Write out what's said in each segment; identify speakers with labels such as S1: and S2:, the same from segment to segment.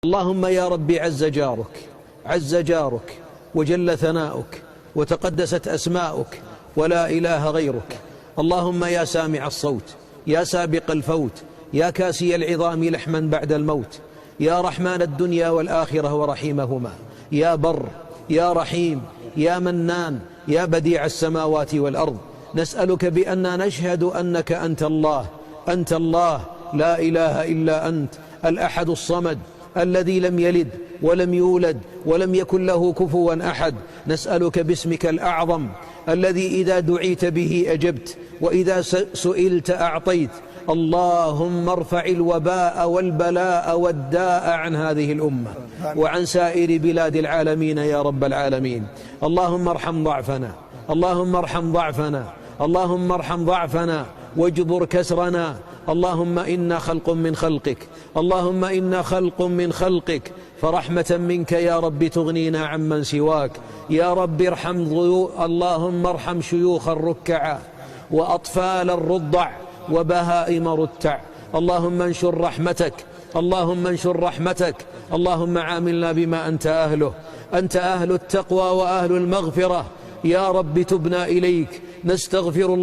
S1: اللهم يا ربي عز جارك وجل ثناؤك وتقدست أسماؤك ولا إله غيرك. اللهم يا سامع الصوت، يا سابق الفوت، يا كاسي العظام لحما بعد الموت، يا رحمن الدنيا والآخرة ورحيمهما، يا بر يا رحيم يا منان يا بديع السماوات والأرض، نسألك بأننا نشهد أنك أنت الله لا إله إلا أنت الأحد الصمد الذي لم يلد ولم يولد ولم يكن له كفوا أحد. نسألك باسمك الأعظم الذي إذا دعيت به أجبت وإذا سئلت أعطيت. اللهم ارفع الوباء والبلاء والداء عن هذه الأمة وعن سائر بلاد العالمين يا رب العالمين. اللهم ارحم ضعفنا، اللهم ارحم ضعفنا، اللهم ارحم ضعفنا واجبر كسرنا. اللهم إنا خلق من خلقك، اللهم إنا خلق من خلقك، فرحمة منك يا رب تغنينا عمن سواك. يا رب اللهم ارحم شيوخ الركع وأطفال الرضع وبهائم رتع. اللهم انشر رحمتك، اللهم انشر رحمتك. اللهم عاملنا بما أنت أهله، أنت أهل التقوى وأهل المغفرة. يا رب تبنا إليك، نستغفر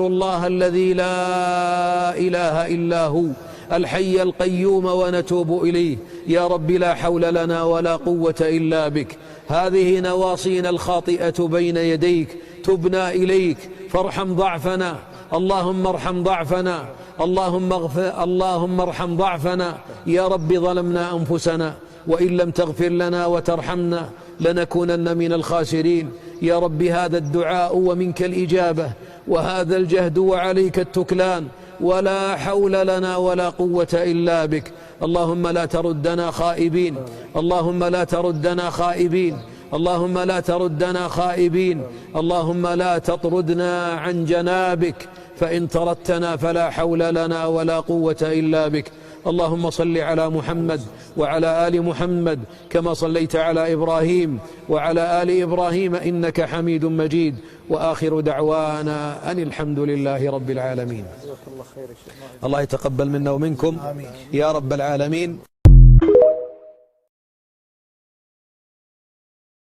S1: الله الذي لا إله إلا هو الحي القيوم ونتوب إليه. يا رب لا حول لنا ولا قوة إلا بك. هذه نواصينا الخاطئة بين يديك، تبنا إليك فارحم ضعفنا. اللهم ارحم ضعفنا، اللهم ارحم ضعفنا. يا رب ظلمنا أنفسنا، وإن لم تغفر لنا وترحمنا لنكونن من الخاسرين. يا رب هذا الدعاء ومنك الإجابة، وهذا الجهد وعليك التكلان، ولا حول لنا ولا قوة إلا بك. اللهم لا تردنا خائبين، اللهم لا تردنا خائبين، اللهم لا تردنا خائبين. اللهم لا تطردنا عن جنابك، فإن طردتنا فلا حول لنا ولا قوة إلا بك. اللهم صل على محمد وعلى آل محمد كما صليت على إبراهيم وعلى آل إبراهيم إنك حميد مجيد. وآخر دعوانا أن الحمد لله رب العالمين. الله يتقبل منا ومنكم يا رب العالمين.